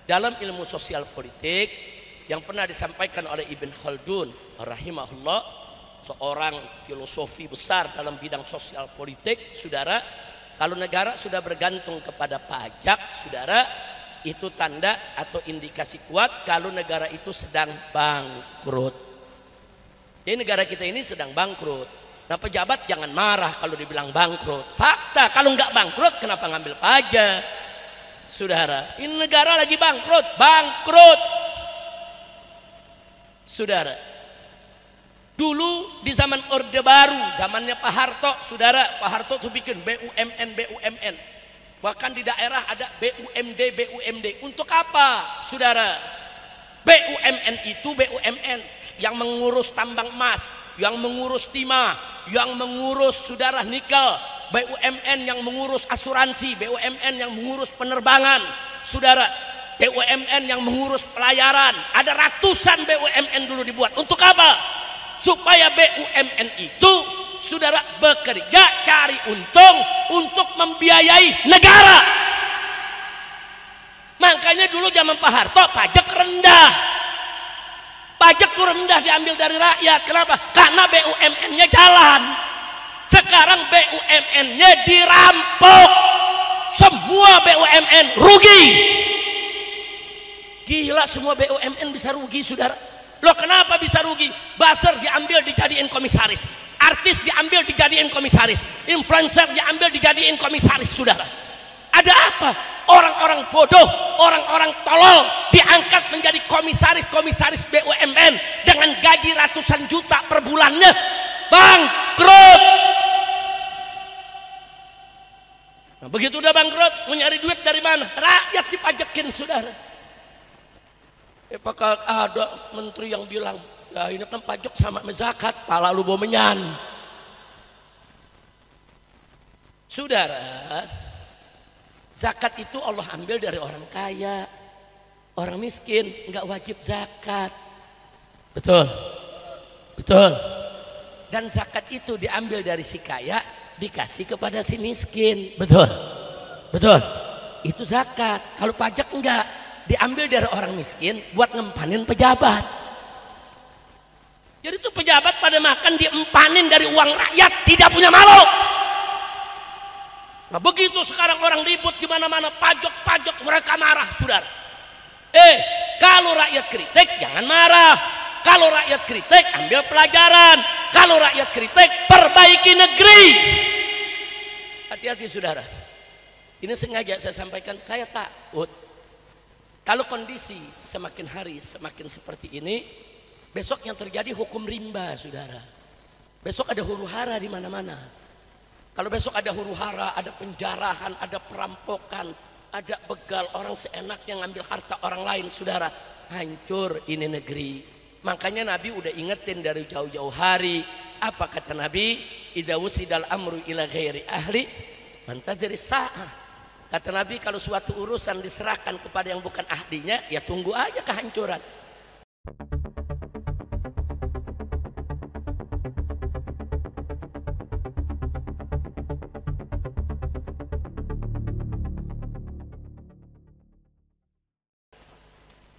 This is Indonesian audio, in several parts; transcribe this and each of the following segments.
dalam ilmu sosial politik yang pernah disampaikan oleh Ibn Khaldun rahimahullah, seorang filosofi besar dalam bidang sosial politik, saudara, kalau negara sudah bergantung kepada pajak, saudara, itu tanda atau indikasi kuat kalau negara itu sedang bangkrut. Jadi negara kita ini sedang bangkrut. Nah, pejabat jangan marah kalau dibilang bangkrut. Fakta, kalau nggak bangkrut kenapa ngambil pajak? Saudara, ini negara lagi bangkrut, bangkrut. Saudara, dulu di zaman Orde Baru, zamannya Pak Harto, saudara, Pak Harto tuh bikin BUMN. Bahkan di daerah ada BUMD. Untuk apa, saudara? BUMN itu BUMN yang mengurus tambang emas, yang mengurus timah, yang mengurus, saudara, nikel. BUMN yang mengurus asuransi, BUMN yang mengurus penerbangan, saudara. BUMN yang mengurus pelayaran. Ada ratusan BUMN dulu dibuat. Untuk apa? Supaya BUMN itu, saudara, bekerja cari untung untuk membiayai negara. Makanya dulu zaman Pak Harto pajak rendah. Pajak itu rendah diambil dari rakyat. Kenapa? Karena BUMN-nya jalan. Sekarang BUMN-nya dirampok. Semua BUMN rugi. Gila, semua BUMN bisa rugi, saudara. Loh, kenapa bisa rugi? Buzzer diambil dijadiin komisaris, artis diambil dijadiin komisaris, influencer diambil dijadiin komisaris, saudara. Ada apa? Orang-orang bodoh, orang-orang tolol diangkat menjadi komisaris BUMN dengan gaji ratusan juta per bulannya. Bangkrut. Nah, begitu udah bangkrut, mau nyari duit dari mana? Rakyat dipajakin, saudara. Apakah ada menteri yang bilang, ya ini kan pajak sama zakat, pala lu bawa menyan. Saudara, zakat itu Allah ambil dari orang kaya. Orang miskin nggak wajib zakat. Betul, betul. Dan zakat itu diambil dari si kaya, dikasih kepada si miskin. Betul, betul. Itu zakat. Kalau pajak enggak, diambil dari orang miskin buat ngempanin pejabat. Jadi itu pejabat pada makan diempanin dari uang rakyat, tidak punya malu. Nah, begitu sekarang orang ribut di mana-mana pajak, mereka marah, saudara. Kalau rakyat kritik jangan marah. Kalau rakyat kritik ambil pelajaran. Kalau rakyat kritik perbaiki negeri. Hati-hati, saudara. Ini sengaja saya sampaikan, saya takut kalau kondisi semakin hari semakin seperti ini, besok yang terjadi hukum rimba, saudara. Besok ada huru-hara di mana-mana. Kalau besok ada huru-hara, ada penjarahan, ada perampokan, ada begal, orang seenaknya ngambil harta orang lain, saudara. Hancur ini negeri. Makanya Nabi udah ingetin dari jauh-jauh hari. Apa kata Nabi? Idza wusidal amru ila ghairi ahli fantadhir sa'ah. Kata Nabi, kalau suatu urusan diserahkan kepada yang bukan ahlinya, ya tunggu aja kehancuran.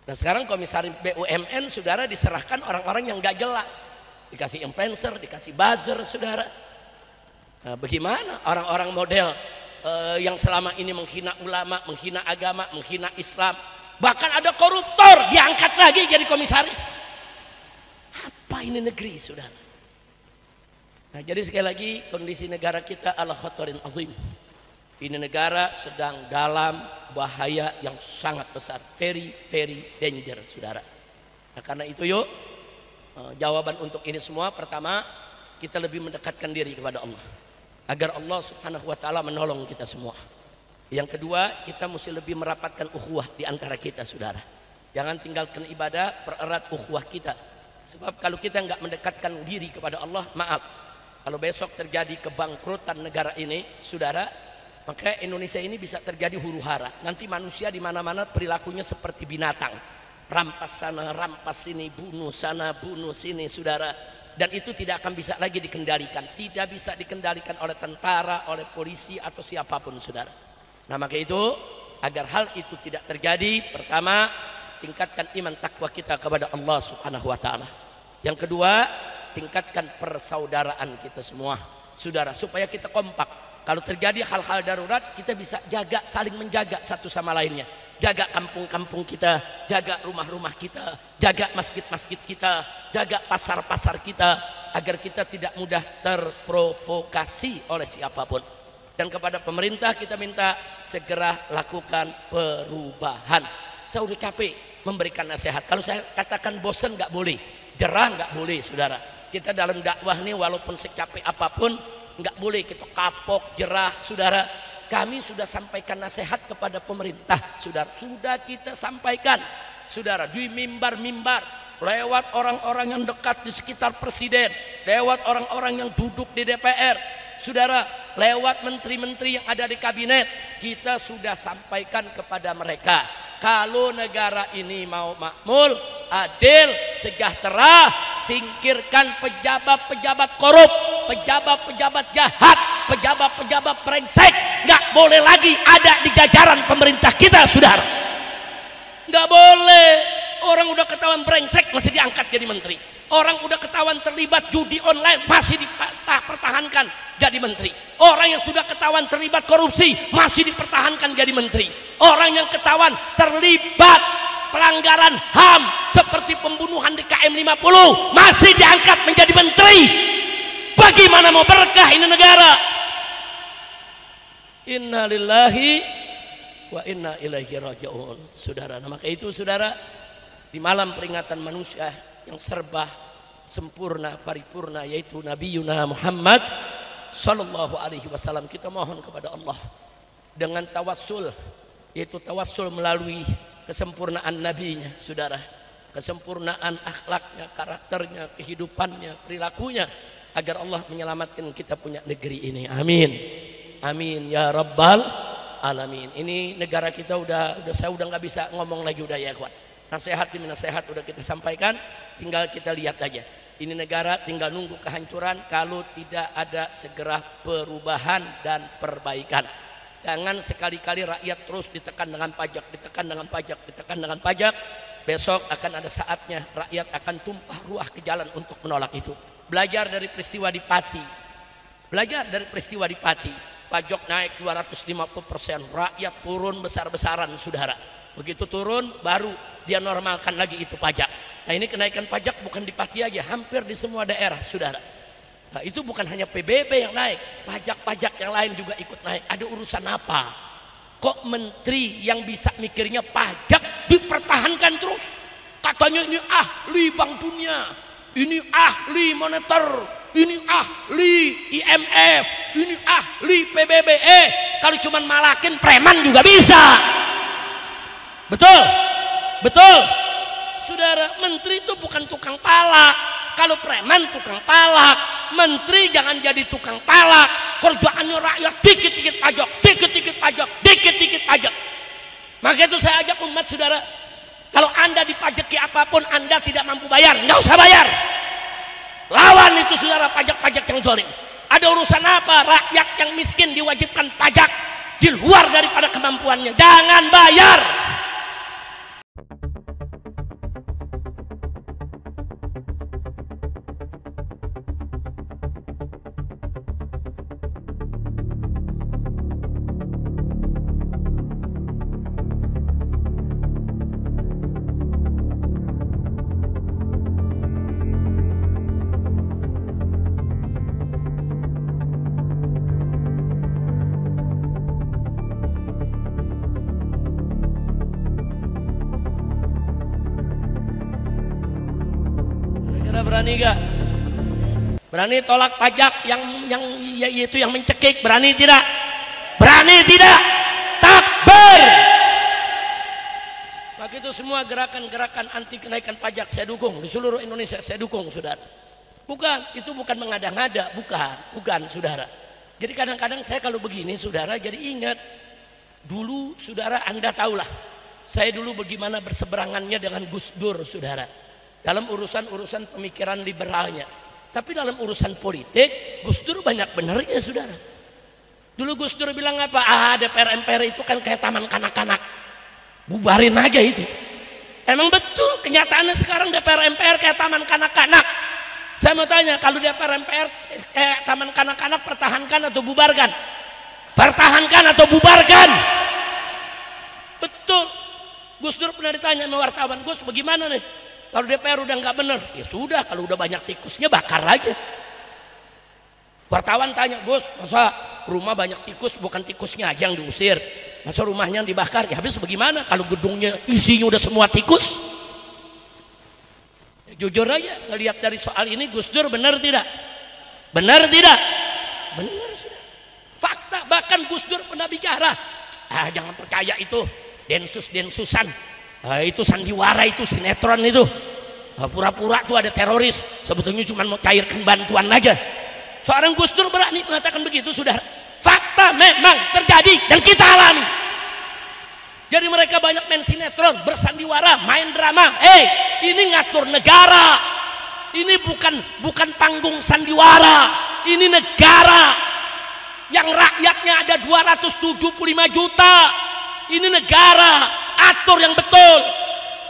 Nah, sekarang komisaris BUMN, saudara, diserahkan orang-orang yang gak jelas. Dikasih influencer, dikasih buzzer, saudara. Nah, bagaimana orang-orang model yang selama ini menghina ulama, menghina agama, menghina Islam, bahkan ada koruptor diangkat lagi jadi komisaris. Apa ini negeri, saudara? Nah, jadi sekali lagi kondisi negara kita ala khatarin azim. Ini negara sedang dalam bahaya yang sangat besar, very very danger, saudara. Nah, karena itu yuk, jawaban untuk ini semua, pertama, kita lebih mendekatkan diri kepada Allah agar Allah subhanahu wa ta'ala menolong kita semua. Yang kedua, kita mesti lebih merapatkan ukhuwah di antara kita, saudara. Jangan tinggalkan ibadah, pererat ukhuwah kita. Sebab kalau kita nggak mendekatkan diri kepada Allah, maaf, kalau besok terjadi kebangkrutan negara ini, saudara, maka Indonesia ini bisa terjadi huru-hara. Nanti manusia di mana-mana perilakunya seperti binatang. Rampas sana, rampas sini, bunuh sana, bunuh sini, saudara. Dan itu tidak akan bisa lagi dikendalikan. Tidak bisa dikendalikan oleh tentara, oleh polisi, atau siapapun, saudara. Nah, maka itu Agar hal itu tidak terjadi, pertama, tingkatkan iman takwa kita kepada Allah Subhanahu wa taala. Yang kedua, tingkatkan persaudaraan kita semua, saudara, supaya kita kompak. Kalau terjadi hal-hal darurat, kita bisa jaga, saling menjaga satu sama lainnya. Jaga kampung-kampung kita, jaga rumah-rumah kita, jaga masjid-masjid kita, jaga pasar-pasar kita, agar kita tidak mudah terprovokasi oleh siapapun. Dan kepada pemerintah kita minta segera lakukan perubahan. Saya udah capek memberikan nasihat. Kalau saya katakan bosan nggak boleh, jerah nggak boleh, saudara. Kita dalam dakwah nih walaupun secapek apapun nggak boleh kita kapok, jerah, saudara. Kami sudah sampaikan nasihat kepada pemerintah, saudara. Sudah kita sampaikan, saudara, di mimbar-mimbar, lewat orang-orang yang dekat di sekitar presiden, lewat orang-orang yang duduk di DPR, saudara, lewat menteri-menteri yang ada di kabinet. Kita sudah sampaikan kepada mereka, kalau negara ini mau makmur, adil, sejahtera, singkirkan pejabat-pejabat korup, pejabat-pejabat jahat, pejabat-pejabat brengsek. Nggak boleh lagi ada di jajaran pemerintah kita, saudara. Nggak boleh. Orang udah ketahuan brengsek masih diangkat jadi menteri. Orang udah ketahuan terlibat judi online masih dipertahankan jadi menteri. Orang yang sudah ketahuan terlibat korupsi masih dipertahankan jadi menteri. Orang yang ketahuan terlibat pelanggaran HAM seperti pembunuhan di KM 50 masih diangkat menjadi menteri. Bagaimana mau berkah ini negara? Inna lillahi wa inna ilaihi raji'un, saudara. Nah, maka itu, saudara, di malam peringatan manusia yang serba sempurna, paripurna, yaitu Nabi Yuna Muhammad Sallallahu Alaihi Wasallam, kita mohon kepada Allah dengan tawassul, yaitu tawassul melalui kesempurnaan nabinya, saudara, kesempurnaan akhlaknya, karakternya, kehidupannya, perilakunya, agar Allah menyelamatkan kita punya negeri ini. Amin, amin ya rabbal alamin. Ini negara kita saya udah nggak bisa ngomong lagi, udah ya kawan. Nasihat demi nasihat udah kita sampaikan, tinggal kita lihat aja. Ini negara tinggal nunggu kehancuran kalau tidak ada segera perubahan dan perbaikan. Jangan sekali-kali rakyat terus ditekan dengan pajak, ditekan dengan pajak, ditekan dengan pajak. Besok akan ada saatnya rakyat akan tumpah ruah ke jalan untuk menolak itu. Belajar dari peristiwa di Pati. Belajar dari peristiwa di Pati. Pajak naik 250%, rakyat turun besar-besaran, saudara. Begitu turun baru dia normalkan lagi itu pajak. Nah, ini kenaikan pajak bukan di Pati aja, hampir di semua daerah, saudara. Nah, itu bukan hanya PBB yang naik, pajak-pajak yang lain juga ikut naik. Ada urusan apa? Kok menteri yang bisa mikirnya pajak dipertahankan terus? Katanya ini ahli Bank Dunia, ini ahli moneter, ini ahli IMF, ini ahli PBB. Kalau cuma malakin preman juga bisa. Betul, betul, saudara. Menteri itu bukan tukang palak. Kalau preman tukang palak, menteri jangan jadi tukang palak. Kerjaannya rakyat dikit-dikit pajak, dikit-dikit pajak, dikit-dikit pajak. Maka itu saya ajak umat, saudara, kalau anda dipajaki apapun anda tidak mampu bayar, nggak usah bayar. Lawan itu, saudara, pajak-pajak yang zalim. Ada urusan apa rakyat yang miskin diwajibkan pajak di luar daripada kemampuannya? Jangan bayar. Berani gak? Berani tolak pajak yang yaitu yang mencekik? Berani tidak? Berani tidak? Takbir! Maka itu semua gerakan-gerakan anti kenaikan pajak saya dukung di seluruh Indonesia, saya dukung, saudara. Bukan, itu bukan mengada-ngada, bukan, saudara. Jadi kadang-kadang saya kalau begini, saudara, jadi ingat dulu, saudara, anda tahulah saya dulu bagaimana berseberangannya dengan Gus Dur, saudara, dalam urusan-urusan pemikiran liberalnya. Tapi dalam urusan politik Gus Dur banyak benernya, saudara. Dulu Gus Dur bilang apa? DPR MPR itu kan kayak taman kanak-kanak, bubarin aja itu. Emang betul kenyataannya sekarang DPR MPR kayak taman kanak-kanak. Saya mau tanya, kalau DPR MPR kayak taman kanak-kanak, pertahankan atau bubarkan? Pertahankan atau bubarkan? Betul. Gus Dur pernah ditanya sama wartawan, Gus bagaimana nih kalau DPR udah nggak bener? Ya sudah, kalau udah banyak tikusnya bakar aja. Wartawan tanya, Gus masa rumah banyak tikus, bukan tikusnya aja yang diusir, masa rumahnya yang dibakar? Ya habis bagaimana kalau gedungnya isinya udah semua tikus? Ya, jujur aja ngelihat dari soal ini, Gus Dur benar tidak? Benar tidak? Benar sudah. Fakta, bahkan Gus Dur pernah bicara, jangan percaya itu densus-densusan, itu sandiwara, itu sinetron itu, pura-pura tuh ada teroris, sebetulnya cuma mau cairkan bantuan aja. Seorang Gus Dur berani mengatakan begitu, saudara. Fakta memang terjadi dan kita alami. Jadi mereka banyak main sinetron, bersandiwara, main drama. Ini ngatur negara. Ini bukan panggung sandiwara. Ini negara yang rakyatnya ada 275 juta. Ini negara, atur yang betul.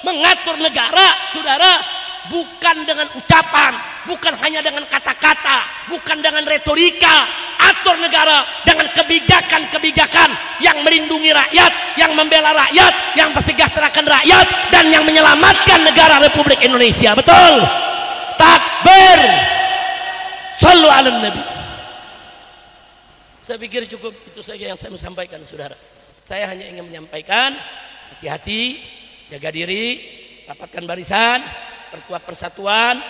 Mengatur negara, saudara, bukan dengan ucapan, bukan hanya dengan kata-kata, bukan dengan retorika. Atur negara dengan kebijakan-kebijakan yang melindungi rakyat, yang membela rakyat, yang mensejahterakan rakyat, dan yang menyelamatkan negara Republik Indonesia. Betul? Takbir. Shallu ala Nabi. Saya pikir cukup itu saja yang saya mau sampaikan, saudara. Saya hanya ingin menyampaikan, hati-hati, jaga diri, rapatkan barisan, perkuat persatuan,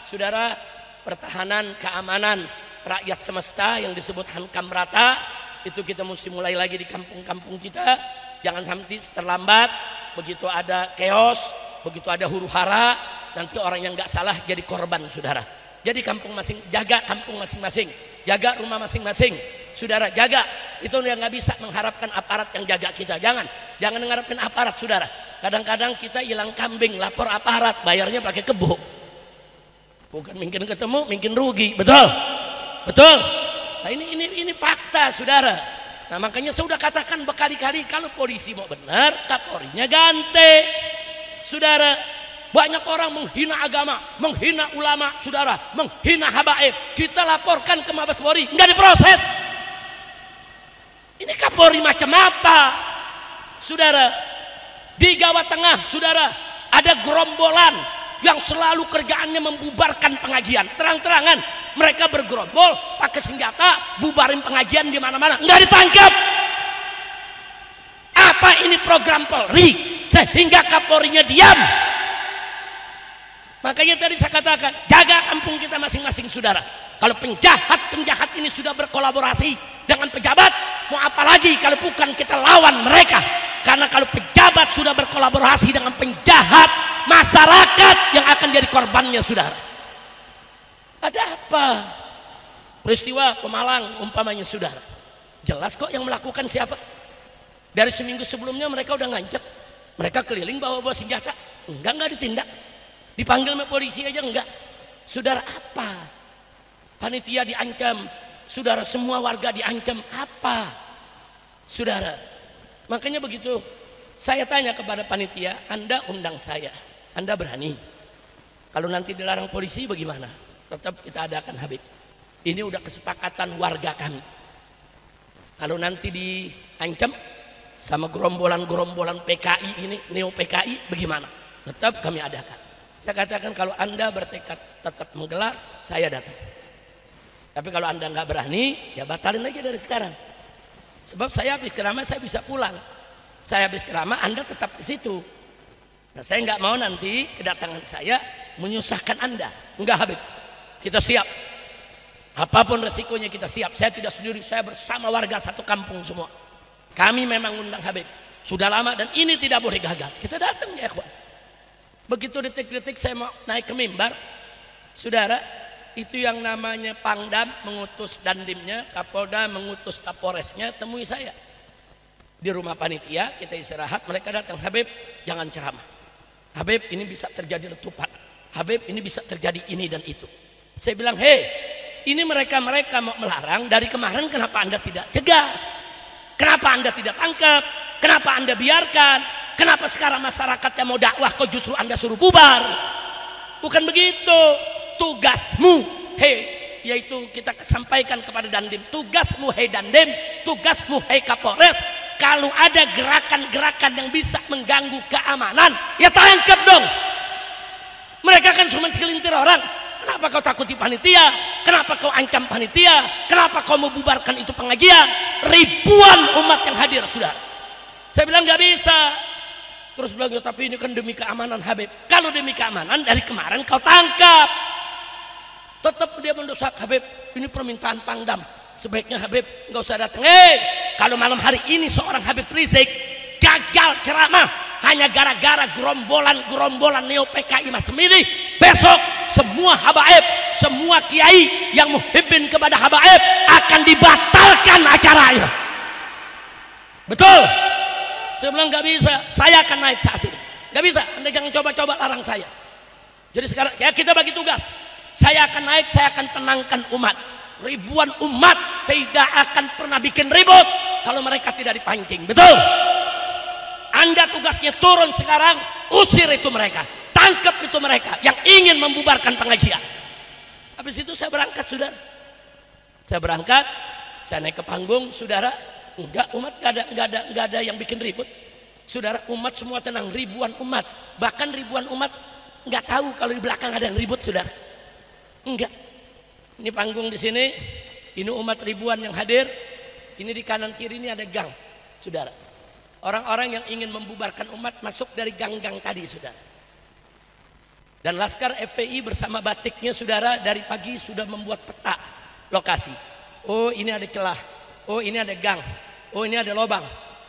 saudara. Pertahanan keamanan rakyat semesta yang disebut Hankam Rata itu kita mesti mulai lagi di kampung-kampung kita. Jangan sampai terlambat, begitu ada chaos, begitu ada huru hara, nanti orang yang nggak salah jadi korban, saudara. Jadi jaga kampung masing-masing, jaga rumah masing-masing, saudara, jaga. Itu yang nggak bisa mengharapkan aparat yang jaga kita. Jangan mengharapkan aparat, saudara. Kadang-kadang kita hilang kambing, lapor aparat, bayarnya pakai kebo. Bukan mungkin ketemu, mungkin rugi, betul? Betul. Nah, ini fakta, saudara. Nah, makanya saya sudah katakan berkali-kali, kalau polisi mau benar, Kapolrinya ganti, saudara. Banyak orang menghina agama, menghina ulama, saudara, menghina habaib. Kita laporkan ke Mabes Polri, nggak diproses. Ini Kapolri macam apa, saudara? Di Jawa Tengah, saudara, ada gerombolan yang selalu kerjaannya membubarkan pengajian. Terang-terangan mereka bergerombol pakai senjata, bubarin pengajian di mana-mana, nggak ditangkap. Apa ini program Polri sehingga Kapolrinya diam? Makanya tadi saya katakan, jaga kampung kita masing-masing, saudara. Kalau penjahat ini sudah berkolaborasi dengan pejabat, mau apa lagi kalau bukan kita lawan mereka? Karena kalau pejabat sudah berkolaborasi dengan penjahat, masyarakat yang akan jadi korbannya, saudara. Ada apa? Peristiwa Pemalang umpamanya, saudara. Jelas kok yang melakukan siapa. Dari seminggu sebelumnya mereka udah ngancep. Mereka keliling bawa senjata. Enggak ditindak. Dipanggil sama polisi aja enggak. Saudara, apa? Panitia diancam, saudara, semua warga diancam. Apa, saudara? Makanya begitu saya tanya kepada panitia, Anda undang saya, Anda berani? Kalau nanti dilarang polisi bagaimana? Tetap kita adakan, Habib. Ini udah kesepakatan warga kami. Kalau nanti diancam sama gerombolan-gerombolan PKI ini, neo PKI, bagaimana? Tetap kami adakan. Saya katakan, kalau Anda bertekad tetap menggelar, saya datang. Tapi kalau Anda nggak berani, ya batalin aja dari sekarang. Sebab saya habis ceramah, saya bisa pulang. Saya habis ceramah, Anda tetap di situ. Nah, saya nggak mau nanti kedatangan saya menyusahkan Anda. Enggak, Habib. Kita siap. Apapun resikonya kita siap. Saya tidak sendiri, saya bersama warga satu kampung semua. Kami memang undang Habib. Sudah lama dan ini tidak boleh gagal. Kita datang ya, ikhwan. Begitu detik-detik saya mau naik ke mimbar, saudara, itu yang namanya Pangdam mengutus dandimnya, Kapolda mengutus Kapolresnya temui saya di rumah panitia. Kita istirahat, mereka datang, Habib jangan ceramah, Habib ini bisa terjadi letupan, Habib ini bisa terjadi ini dan itu. Saya bilang, hei, ini mereka mau melarang dari kemarin, kenapa Anda tidak cegah? Kenapa Anda tidak tangkap? Kenapa Anda biarkan? Kenapa sekarang masyarakatnya mau dakwah kok justru Anda suruh bubar? Bukan begitu. Tugasmu, yaitu kita sampaikan kepada Dandim, tugasmu Dandim, tugasmu Kapolres, kalau ada gerakan-gerakan yang bisa mengganggu keamanan, ya tangkap dong. Mereka kan cuma segelintir orang. Kenapa kau takuti panitia? Kenapa kau ancam panitia? Kenapa kau mau bubarkan itu pengajian? Ribuan umat yang hadir, saudara. Saya bilang nggak bisa. Terus bilang, tapi ini kan demi keamanan Habib. Kalau demi keamanan, dari kemarin kau tangkap. Tetap dia mendesak, Habib, ini permintaan Pangdam. Sebaiknya Habib nggak usah datang. Kalau malam hari ini seorang Habib Rizik gagal ceramah hanya gara-gara gerombolan Neo PKI Mas Semili, besok semua habaib, semua kiai yang muhibbin kepada habaib akan dibatalkan acaranya. Betul? Saya bilang nggak bisa, saya akan naik saat ini. Nggak bisa, Anda jangan coba-coba larang saya. Jadi sekarang ya kita bagi tugas. Saya akan naik, saya akan tenangkan umat. Ribuan umat tidak akan pernah bikin ribut kalau mereka tidak dipancing. Betul? Anda tugasnya turun sekarang, usir itu mereka, tangkap itu mereka yang ingin membubarkan pengajian. Habis itu saya berangkat, saudara. Saya berangkat, saya naik ke panggung, saudara. Enggak, umat enggak ada yang bikin ribut. Saudara, umat semua tenang, ribuan umat. Bahkan ribuan umat enggak tahu kalau di belakang ada yang ribut, saudara. Enggak. Ini panggung di sini, ini umat ribuan yang hadir. Ini di kanan kiri ini ada gang, saudara. Orang-orang yang ingin membubarkan umat masuk dari gang-gang tadi, saudara. Dan Laskar FPI bersama batiknya, saudara, dari pagi sudah membuat peta lokasi. Oh, ini ada celah. Oh, ini ada gang. Oh, ini ada lubang.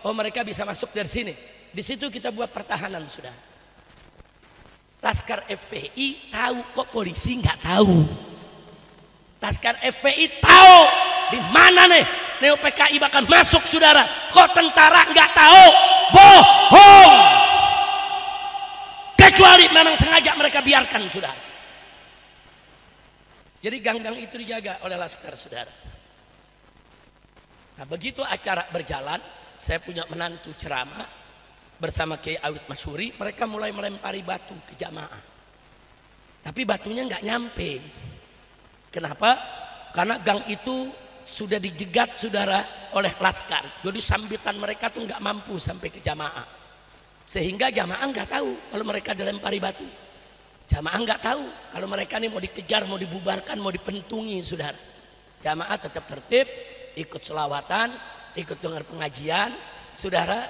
Oh, mereka bisa masuk dari sini. Di situ kita buat pertahanan, saudara. Laskar FPI tahu, kok polisi nggak tahu. Laskar FPI tahu di mana nih Neo PKI bakal masuk, saudara. Kok tentara nggak tahu? Bohong. Kecuali memang sengaja mereka biarkan, saudara. Jadi gang-gang itu dijaga oleh Laskar, saudara. Nah, begitu acara berjalan, saya punya menantu ceramah bersama Kiai Awid Masyuri. Mereka mulai melempari batu ke jamaah. Tapi batunya nggak nyampe. Kenapa? Karena gang itu sudah dijegat, saudara, oleh Laskar. Jadi sambitan mereka tuh nggak mampu sampai ke jamaah. Sehingga jamaah nggak tahu kalau mereka dilempari batu. Jamaah nggak tahu kalau mereka ini mau dikejar, mau dibubarkan, mau dipentungi, saudara. Jamaah tetap tertib, ikut selawatan, ikut dengar pengajian, saudara.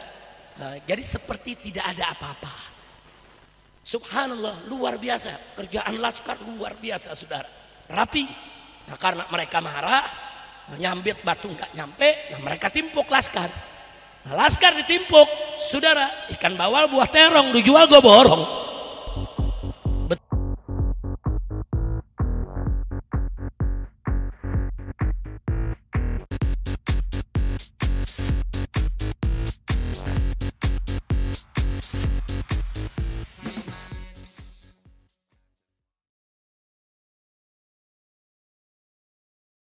Jadi seperti tidak ada apa-apa. Subhanallah, luar biasa. Kerjaan Laskar luar biasa, saudara. Rapi. Nah, karena mereka marah, nyambit batu nggak nyampe, nah mereka timpuk Laskar. Nah, Laskar ditimpuk, saudara, ikan bawal buah terong dijual gue borong.